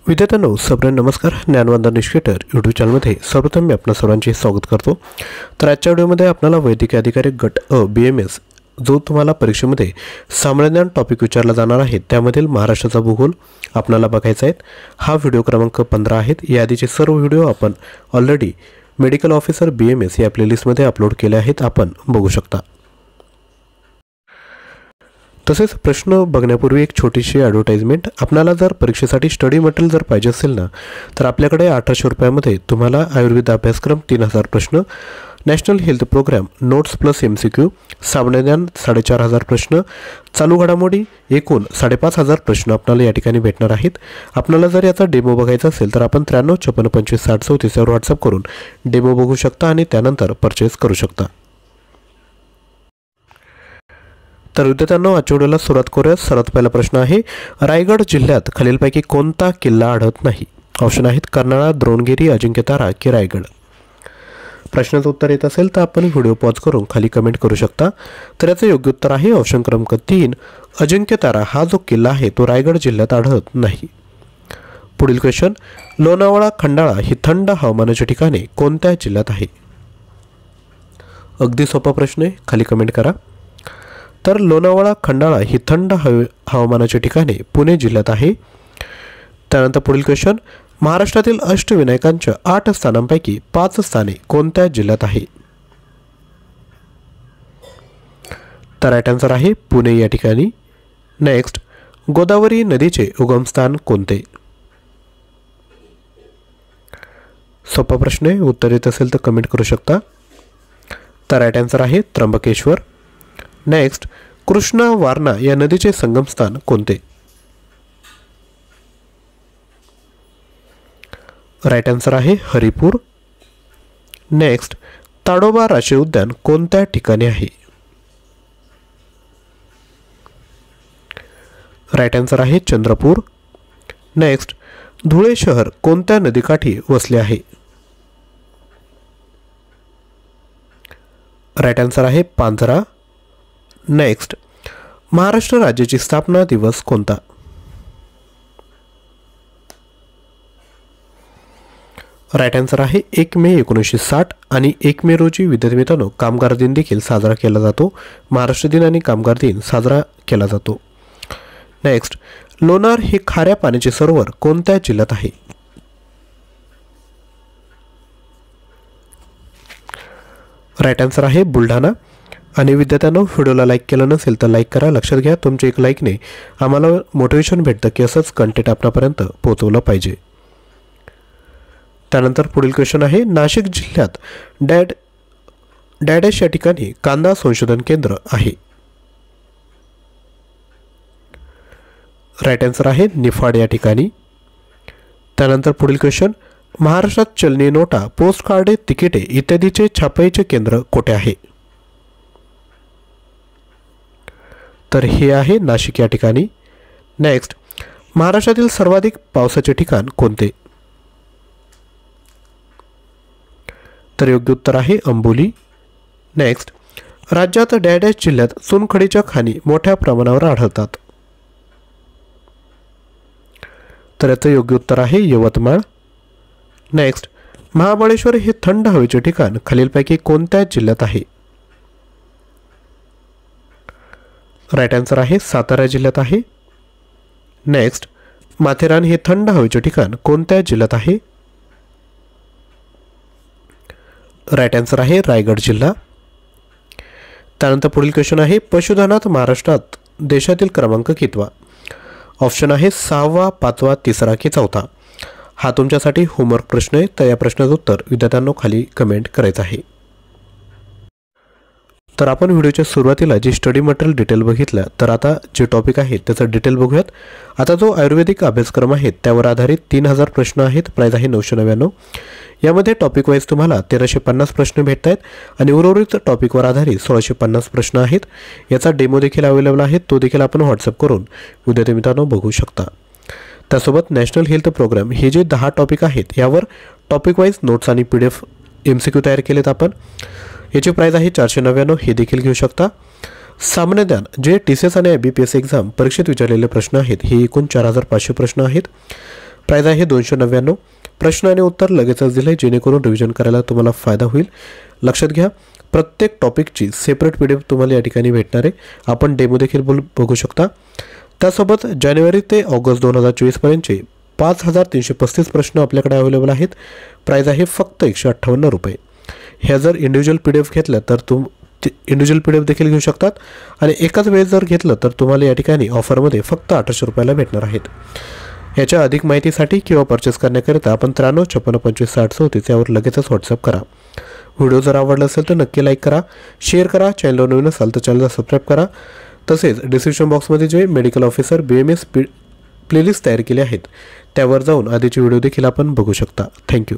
विद्यार्थ्यांनो सर्वांना नमस्कार. ज्ञानवंदन निष्केटर यूट्यूब चॅनलमध्ये सर्वप्रथम मी आपणा सर्वांचे स्वागत करतो. तर आजच्या व्हिडिओमध्ये आपल्याला वैद्यकीय अधिकारी गट अ BMS जो तुम्हाला परीक्षेमध्ये सामान्य ज्ञान टॉपिक विचारला जाणार आहे त्यामधील महाराष्ट्राचा भूगोल आपल्याला बघायचा आहे. हा व्हिडिओ क्रमांक 15 आहे. या आधीचे सर्व व्हिडिओ आपण ऑलरेडी मेडिकल ऑफिसर BMS या प्लेलिस्टमध्ये अपलोड केले आहेत, आपण बघू शकता. तसेच प्रश्न बघण्यापूर्वी एक छोटीशी ॲडव्हर्टाइजमेंट. आपल्याला जर परीक्षेसाठी स्टडी मटेरियल जर पाहिजे असेल ना तर आपल्याकडे 1800 रुपयामध्ये तुम्हाला आयुर्वेद अभ्यासक्रम 3000 प्रश्न, national health programme notes plus MCQ, सामान्य ज्ञान 4500 प्रश्न, चालू घडामोडी एकूण 5500 प्रश्न आपल्याला या ठिकाणी भेटणार आहेत. आपल्याला जर याचा डेमो बघायचा असेल तर आपण 93 56 25 60 34 यावर व्हॉट्सअप करून डेमो बघू शकता आणि त्यानंतर परचेस करू शकता. तर विद्यार्थ्यांनो आजच्या व्हिडिओला सुरुवात करूया. सर्वात पहिला प्रश्न आहे, रायगड जिल्ह्यात खालीलपैकी कोणता किल्ला आढळत नाही? ऑप्शन आहेत कर्नाळा, द्रोणगिरी, अजिंक्यतारा की रायगड. प्रश्नाचं उत्तर येत असेल तर आपण व्हिडिओ पॉज करून खाली कमेंट करू शकता. तर याचं योग्य उत्तर आहे ऑप्शन क्रमांक 3, अजिंक्यतारा हा जो किल्ला आहे तो रायगड जिल्ह्यात आढळत नाही. पुढील क्वेश्चन, लोणावळा खंडाळा ही थंड हवामानाची ठिकाणे कोणत्या जिल्ह्यात आहे? अगदी सोपा प्रश्न आहे, खाली कमेंट करा. तर लोणावळा खंडाळा ही थंड हवामानाची ठिकाणे पुणे जिल्ह्यात आहे. त्यानंतर पुढील क्वेश्चन, महाराष्ट्रातील अष्टविनायकांच्या 8 स्थानांपैकी 5 स्थाने कोणत्या जिल्ह्यात आहे? तर राईट आन्सर आहे पुणे या ठिकाणी. नेक्स्ट, गोदावरी नदीचे उगमस्थान कोणते? सोपा प्रश्न आहे, उत्तर येत असेल तर कमेंट करू शकता. तर राईट आन्सर आहे त्र्यंबकेश्वर. नेक्स्ट, कृष्णा वारणा या नदीचे संगमस्थान कोणते? राईट आन्सर आहे हरिपूर. नेक्स्ट, ताडोबा राष्ट्रीय उद्यान कोणत्या ठिकाणी आहे? राईट आन्सर आहे चंद्रपूर. नेक्स्ट, धुळे शहर कोणत्या नदीकाठी वसले आहे? राईट आन्सर आहे पांझरा. नेक्स्ट, महाराष्ट्र राज्याची स्थापना दिवस कोणता? राईट आन्सर आहे 1 मे 1960 आणि 1 मे रोजी विद्यार्थी मित्रांनो कामगार दिन देखील साजरा केला जातो. महाराष्ट्र दिन आणि कामगार दिन साजरा केला जातो. नेक्स्ट, लोणार हे खाऱ्या पाण्याचे सरोवर कोणत्या जिल्ह्यात आहे? राईट आन्सर आहे बुलढाणा. आणि विद्यार्थ्यांनो व्हिडिओला लाईक केलं नसेल तर लाईक करा. लक्षात घ्या तुमच्या एक लाईकने आम्हाला मोटिवेशन भेटतं की असंच कंटेंट आपल्यापर्यंत पोहोचवलं पाहिजे. त्यानंतर पुढील क्वेश्चन आहे, नाशिक जिल्ह्यात डॅडेश या ठिकाणी कांदा संशोधन केंद्र आहे. राईट आन्सर आहे निफाड या ठिकाणी. त्यानंतर पुढील क्वेश्चन, महाराष्ट्रात चलनी नोटा, पोस्ट कार्डे, तिकिटे इत्यादीचे छापाईचे केंद्र कोठे आहे? तर हे आहे नाशिक या ठिकाणी. नेक्स्ट, महाराष्ट्रातील सर्वाधिक पावसाचे ठिकाण कोणते? तर योग्य उत्तर आहे अंबोली. नेक्स्ट, राज्यात डॅडेश जिल्ह्यात चुनखडीच्या खाणी मोठ्या प्रमाणावर आढळतात. तर याचं योग्य उत्तर आहे यवतमाळ. नेक्स्ट, महाबळेश्वर हे थंड हवेचे ठिकाण खालीलपैकी कोणत्या जिल्ह्यात आहे? राईट आन्सर आहे सातारा जिल्ह्यात आहे. नेक्स्ट, माथेरान हे थंड हवेचे ठिकाण कोणत्या जिल्ह्यात आहे? राईट आन्सर आहे रायगड जिल्हा. त्यानंतर पुढील क्वेश्चन आहे, पशुधनात महाराष्ट्रात देशातील क्रमांक कितवा? ऑप्शन आहे 6वा, 5वा, 3रा की 4था. हा तुमच्यासाठी होमवर्क प्रश्न आहे. तर या प्रश्नाचं उत्तर विद्यार्थ्यांनो खाली कमेंट करायचं आहे. तर आपण व्हिडिओच्या सुरुवातीला जे स्टडी मटेरियल डिटेल बघितलं, तर आता जे टॉपिक आहे त्याचं डिटेल बघूयात. आता जो आयुर्वेदिक अभ्यासक्रम आहे त्यावर आधारित 3000 प्रश्न आहेत. प्राईज आहे 999. यामध्ये टॉपिक वाईज तुम्हाला 1350 प्रश्न भेटत आहेत आणि उर्वरित टॉपिकवर आधारित 1650 प्रश्न आहेत. याचा डेमो देखील अवेलेबल आहे, तो देखील आपण व्हॉट्सअप करून विद्यार्थी मित्रांनो बघू शकता. त्यासोबत नॅशनल हेल्थ प्रोग्राम हे जे 10 टॉपिक आहेत यावर टॉपिक वाईज नोट्स आणि PDF MCQ तयार केलेत आपण. याची प्राईज आहे 499, हे देखील घेऊ शकता. सामान्य ज्ञान जे TCS आणि IBPS एक्झाम परीक्षेत विचारलेले प्रश्न आहेत हे एकूण 4500 प्रश्न आहेत. प्राईज आहे 299. प्रश्न आणि उत्तर लगेचच दिले जेणेकरून रिव्हिजन करायला तुम्हाला फायदा होईल. लक्षात घ्या, प्रत्येक टॉपिकची सेपरेट PDF तुम्हाला या ठिकाणी भेटणार आहे. आपण डेमो देखील बघू शकता. त्यासोबत जानेवारी ते ऑगस्ट 2024 पर्यंतचे 5335 प्रश्न आपल्याकडे अवेलेबल आहेत. प्राईज आहे फक्त 158 रुपये. ह्या जर इंडिव्हिज्युअल PDF घेतल्या तर इंडिव्हिज्युअल PDF देखील घेऊ शकतात आणि एकाच वेळेस जर घेतलं तर तुम्हाला या ठिकाणी ऑफरमध्ये फक्त 800 रुपयाला भेटणार आहेत. याच्या अधिक माहितीसाठी किंवा परचेस करण्याकरिता आपण 93 56 25 60 34 यावर लगेचच व्हॉट्सअप करा. व्हिडिओ जर आवडला असेल तर नक्की लाईक करा, शेअर करा. चॅनलवर नवीन असाल तर चॅनलला सबस्क्राईब करा. तसेच डिस्क्रिप्शन बॉक्समध्ये जे मेडिकल ऑफिसर BMS प्लेलिस्ट तयार केले आहेत त्यावर जाऊन आधीचे व्हिडिओ देखील आपण बघू शकता. थँक्यू.